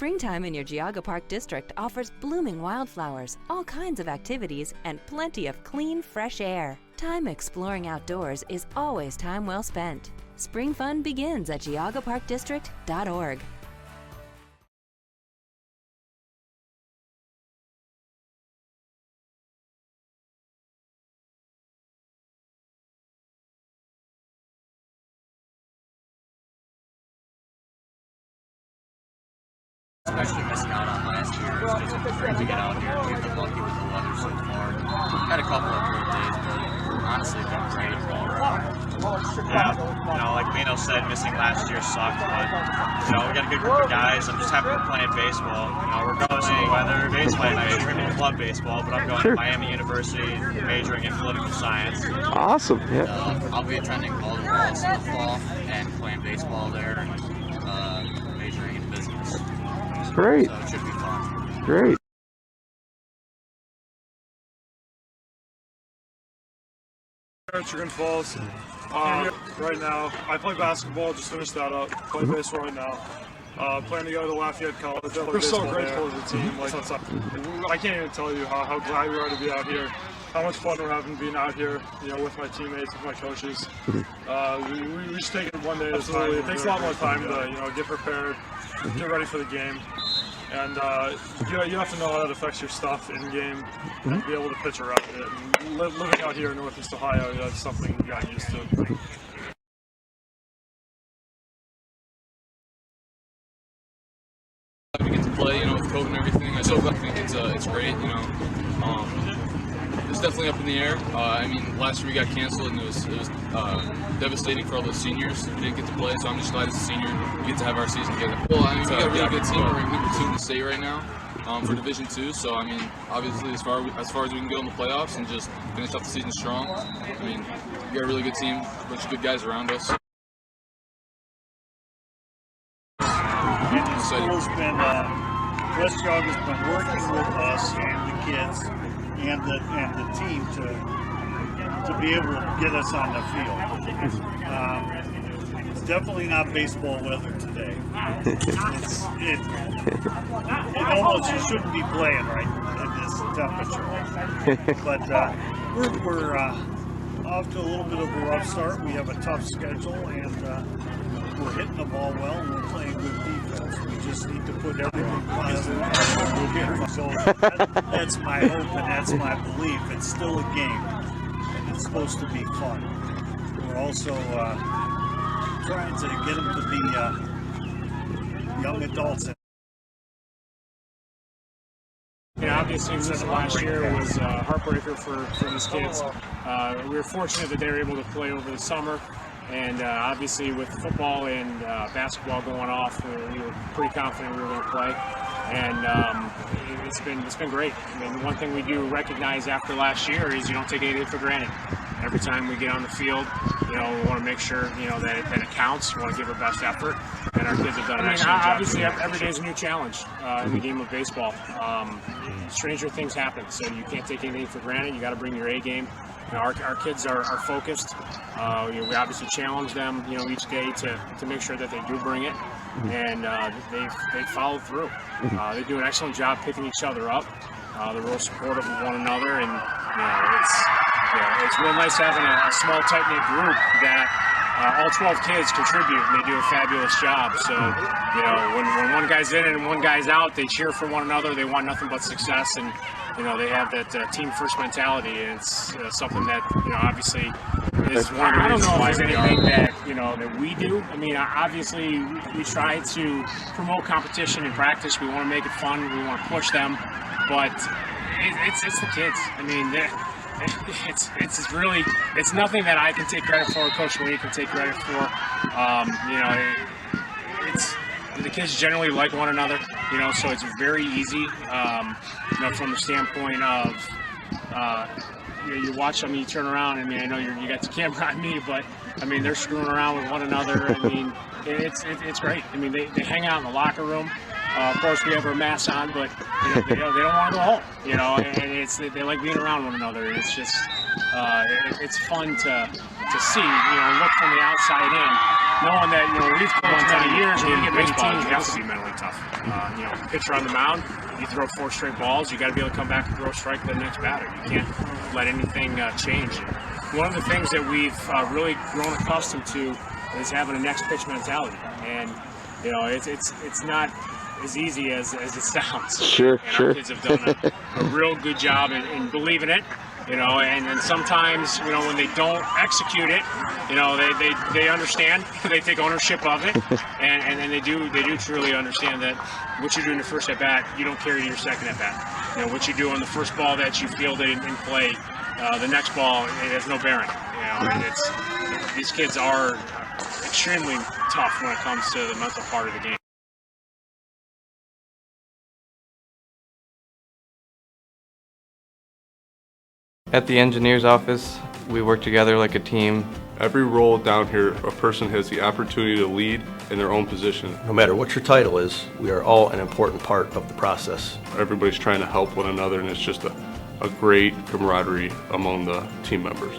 Springtime in your Geauga Park district offers blooming wildflowers, all kinds of activities, and plenty of clean, fresh air. Time exploring outdoors is always time well spent. Spring fun begins at geaugaparkdistrict.org. Especially missing out on last year. It's just great to get out here. We've been lucky with the weather so far. Had a couple of road days, but honestly, it's been great all around. Yeah, like Lino said, missing last year sucked, but we got a good group of guys. I'm just happy we're playing baseball. We're going to weather baseball major. I love baseball, but I'm going to Miami University, majoring in political science. Awesome. Yeah. I'll be attending Golden Walls in the fall and playing baseball there and majoring in business. Great. So it should be fun. Great. Chagrin Falls. Right now, I play basketball. Just finished that up. Play baseball right now. Playing to go to Lafayette College. We're so grateful as a team. I can't even tell you how glad we are to be out here. How much fun we're having being out here, with my teammates, with my coaches. We just take it one day at a time. It takes a lot more time to get prepared, get ready for the game. And you have to know how that affects your stuff in game and be able to pitch around it. And living out here in Northeast Ohio, that's something we got used to. We get to play, with COVID and everything. I think it's great. It's definitely up in the air. Last year we got canceled, and it was devastating for all those seniors who didn't get to play. So I'm just glad as a senior we get to have our season together. Well, we got a really good team. We're ranked number 2 in the state right now for Division II. So obviously as far as we can go in the playoffs and just finish off the season strong. We got a really good team, a bunch of good guys around us. West Geauga's been working with us and the kids and the team to be able to get us on the field. It's definitely not baseball weather today. It almost, you shouldn't be playing right in this temperature. But we're off to a little bit of a rough start. We have a tough schedule, and we're hitting the ball well, and we're playing good defense. We just need to put everything positive. So that's my hope and that's my belief. It's still a game, and it's supposed to be fun. We're also trying to get them to be young adults. Obviously, last year was a heartbreaker for these kids. We were fortunate that they were able to play over the summer. And obviously with football and basketball going off, we were pretty confident we were going to play. And it's been great. One thing we do recognize after last year is you don't take anything for granted. Every time we get on the field, we want to make sure, that it counts. We want to give our best effort. And our kids have done an excellent job. Obviously, every day is a new challenge in the game of baseball. Stranger things happen, so you can't take anything for granted. You got to bring your A game. Our kids are focused. We obviously challenge them, each day to make sure that they do bring it, and they follow through. They do an excellent job picking each other up. They're real supportive of one another, and it's real nice having a small, tight-knit group that all 12 kids contribute, and they do a fabulous job. So, when one guy's in and one guy's out, they cheer for one another. They want nothing but success, and they have that team-first mentality. And it's something that obviously is one of the reasons why there's anything that we do. Obviously we try to promote competition in practice. We want to make it fun. We want to push them, but it's the kids. It's nothing that I can take credit for, Coach Lee can take credit for. The kids generally like one another, so it's very easy, from the standpoint of, you watch them, you turn around, I know you got the camera on me, but, they're screwing around with one another. It's great. They hang out in the locker room. Of course, we have our masks on, but they don't want to go home. And they like being around one another. It's just it's fun to see. Look from the outside in knowing that, we've coached many years, when you get many teams, you have to be mentally tough. Pitcher on the mound, you throw 4 straight balls, you got to be able to come back and throw a strike to the next batter. You can't let anything change. And one of the things that we've really grown accustomed to is having a next pitch mentality. And, it's not as easy as it sounds. Sure, and our kids have done a real good job in believing it. And then sometimes, when they don't execute it, they understand, they take ownership of it, and they do truly understand that what you do in the first at bat, you don't carry to your second at bat. What you do on the first ball that you fielded in play, the next ball, it has no bearing. And these kids are extremely tough when it comes to the mental part of the game. At the engineer's office, we work together like a team. Every role down here, a person has the opportunity to lead in their own position. No matter what your title is, we are all an important part of the process. Everybody's trying to help one another, and it's just a great camaraderie among the team members.